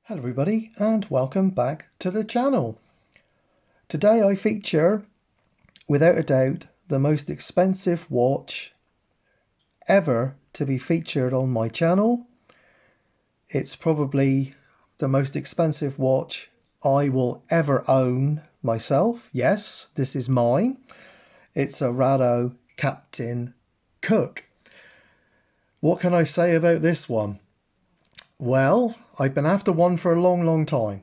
Hello everybody and welcome back to the channel. Today I feature, without a doubt, the most expensive watch ever to be featured on my channel. It's probably the most expensive watch I will ever own myself. Yes, this is mine. It's a Rado CAPTAIN COOK. What can I say about this one? Well, I've been after one for a long time.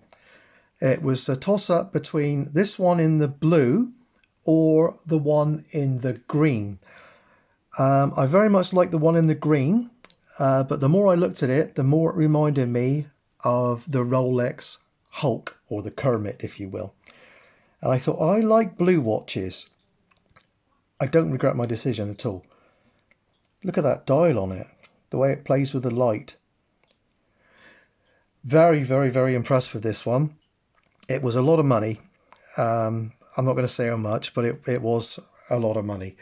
It was a toss-up between this one in the blue or the one in the green. I very much like the one in the green, but the more I looked at it, the more it reminded me of the Rolex Hulk, or the Kermit, if you will. And I thought, I like blue watches. I don't regret my decision at all. Look at that dial on it, the way it plays with the light. Very impressed with this one. It was a lot of money. I'm not going to say how much, but it was a lot of money.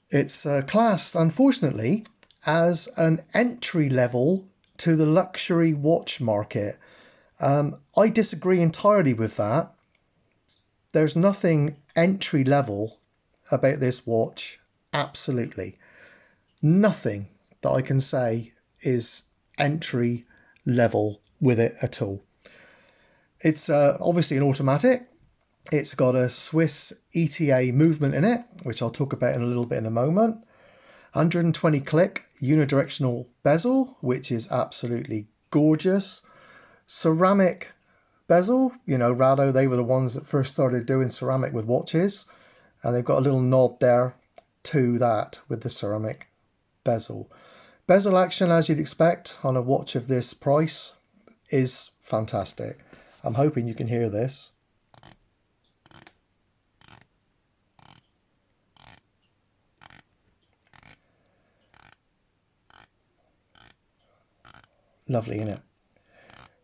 It's classed, unfortunately, as an entry level to the luxury watch market. I disagree entirely with that. There's nothing entry level about this watch. Absolutely nothing that I can say is entry level with it at all. It's obviously an automatic. It's got a Swiss ETA movement in it, which I'll talk about in a little bit in a moment. 120 click unidirectional bezel, which is absolutely gorgeous. Ceramic bezel. You know, Rado, they were the ones that first started doing ceramic with watches. And they've got a little nod there to that with the ceramic bezel. Bezel action, as you'd expect on a watch of this price, is fantastic. I'm hoping you can hear this. Lovely, isn't it?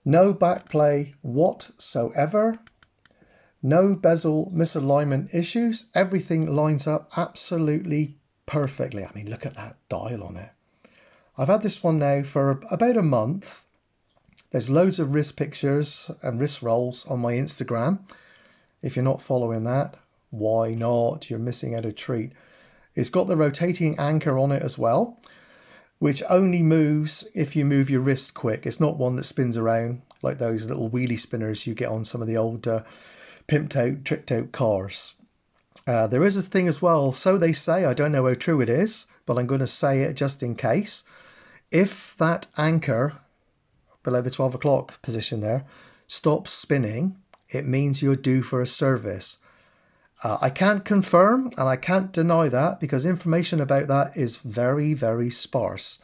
No backplay whatsoever. No bezel misalignment issues. Everything lines up absolutely perfectly. I mean, look at that dial on it. I've had this one now for about a month. There's loads of wrist pictures and wrist rolls on my Instagram. If you're not following that, why not? You're missing out a treat. It's got the rotating anchor on it as well, which only moves if you move your wrist quick. It's not one that spins around like those little wheelie spinners you get on some of the old pimped out, tricked out cars. There is a thing as well, so they say, I don't know how true it is, but I'm going to say it just in case. If that anchor below the 12 o'clock position there stops spinning, it means you're due for a service. I can't confirm and I can't deny that because information about that is very sparse.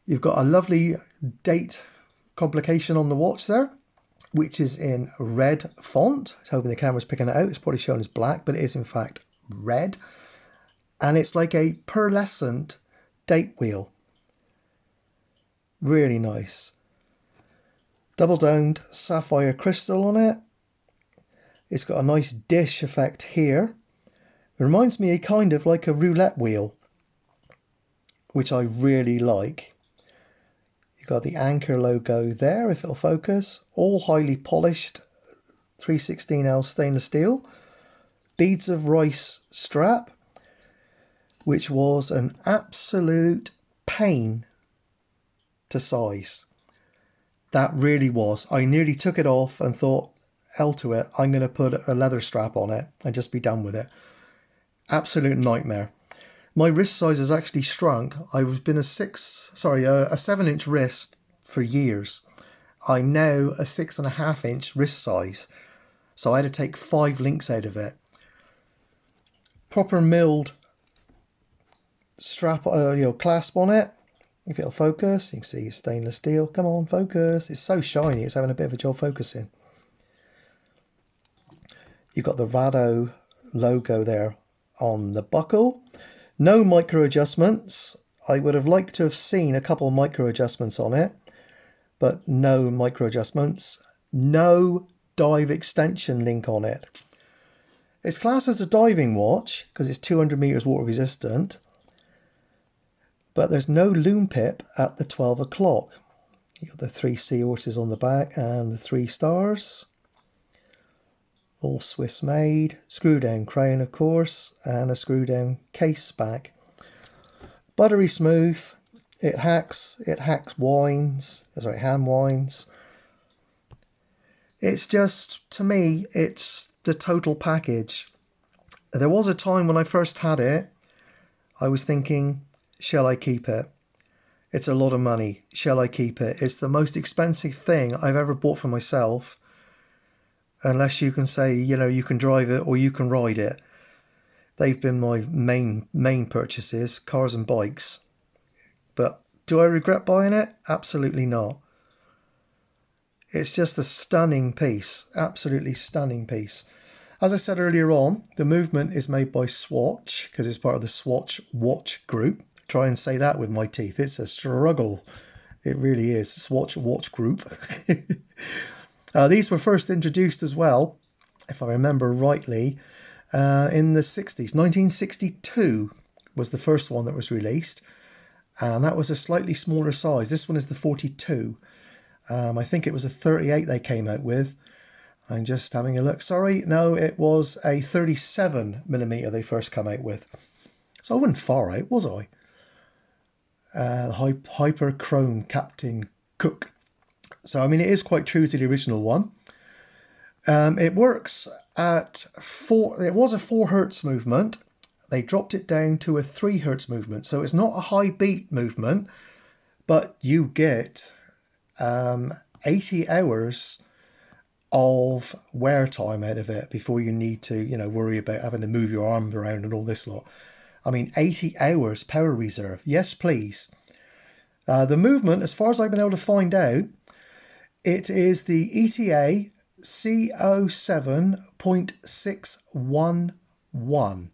You've got a lovely date complication on the watch there, which is in red font. I'm hoping the camera's picking it out. It's probably shown as black, but it is in fact red. And it's like a pearlescent date wheel. Really nice. Double domed sapphire crystal on it. It's got a nice dish effect here. It reminds me kind of like a roulette wheel, which I really like. You've got the anchor logo there, if it'll focus. All highly polished 316L stainless steel. Beads of rice strap, which was an absolute pain to size. That really was. I nearly took it off and thought, hell to it, I'm going to put a leather strap on it and just be done with it. Absolute nightmare. My wrist size has actually shrunk. I've been a 7-inch wrist for years. I'm now a 6.5-inch wrist size. So I had to take 5 links out of it. Proper milled strap, clasp on it. If it'll focus, you can see stainless steel. Come on, focus. It's so shiny, it's having a bit of a job focusing. You've got the Rado logo there on the buckle. No micro adjustments. I would have liked to have seen a couple of micro adjustments on it, but no micro adjustments. No dive extension link on it. It's classed as a diving watch because it's 200 meters water resistant, but there's no loom pip at the 12 o'clock. You've got the 3 seahorses on the back and the 3 stars. All Swiss made. Screw down crown, of course, and a screw down case back. Buttery smooth. It hacks wines, sorry, hand wines. It's just, to me, it's the total package. There was a time when I first had it, I was thinking, shall I keep it? It's a lot of money. Shall I keep it? It's the most expensive thing I've ever bought for myself. Unless you can say, you know, you can drive it or you can ride it. They've been my main purchases, cars and bikes. But do I regret buying it? Absolutely not. It's just a stunning piece. Absolutely stunning piece. As I said earlier on, the movement is made by Swatch because it's part of the Swatch watch group. Try and say that with my teeth. It's a struggle. It really is. Swatch watch group. These were first introduced as well, if I remember rightly, in the 60s. 1962 was the first one that was released. And that was a slightly smaller size. This one is the 42. I think it was a 38 they came out with. I'm just having a look. Sorry, no, it was a 37mm they first come out with. So I wasn't far out, was I? Hyper Chrome Captain Cook. So, I mean, it is quite true to the original one. It works at 4... It was a 4 Hertz movement. They dropped it down to a 3 Hertz movement. So it's not a high beat movement, but you get 80 hours of wear time out of it before you need to, you know, worry about having to move your arm around and all this lot. I mean, 80 hours power reserve. Yes, please. The movement, as far as I've been able to find out, it is the ETA C07.611.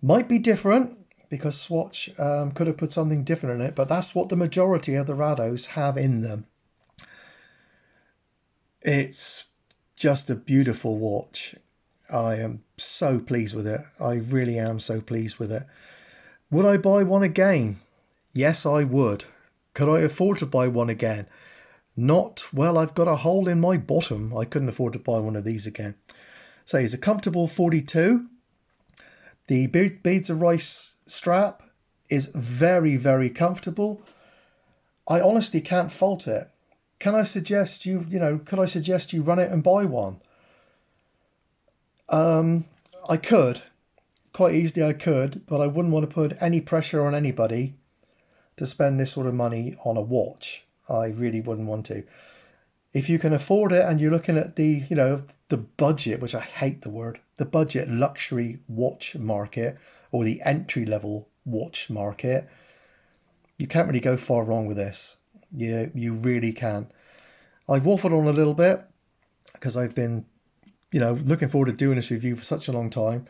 Might be different because Swatch could have put something different in it, but that's what the majority of the Rados have in them. It's just a beautiful watch. I am so pleased with it. I really am so pleased with it. Would I buy one again? Yes, I would. Could I afford to buy one again? Not. Well, I've got a hole in my bottom. I couldn't afford to buy one of these again. So it's a comfortable 42. The beads of rice strap is very, very comfortable. I honestly can't fault it. Can I suggest could I suggest you run it and buy one? I could. Quite easily I could, but I wouldn't want to put any pressure on anybody to spend this sort of money on a watch. I really wouldn't want to. If you can afford it and you're looking at the, the budget, which I hate the word, the budget luxury watch market or the entry-level watch market, you can't really go far wrong with this. Yeah, you really can. I've waffled on a little bit because I've been, looking forward to doing this review for such a long time.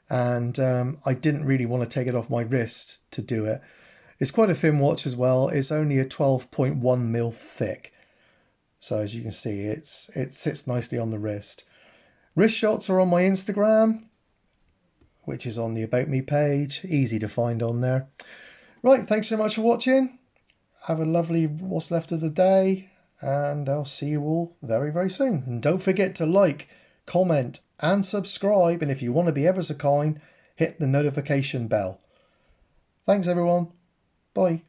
And I didn't really want to take it off my wrist to do it. It's quite a thin watch as well. It's only a 12.1mm thick. So as you can see, it sits nicely on the wrist. Wrist shots are on my Instagram, which is on the About Me page. Easy to find on there. Right, thanks so much for watching. Have a lovely what's left of the day, and I'll see you all very, very soon. And don't forget to like, comment, and subscribe. And if you want to be ever so kind, hit the notification bell. Thanks, everyone. Bye.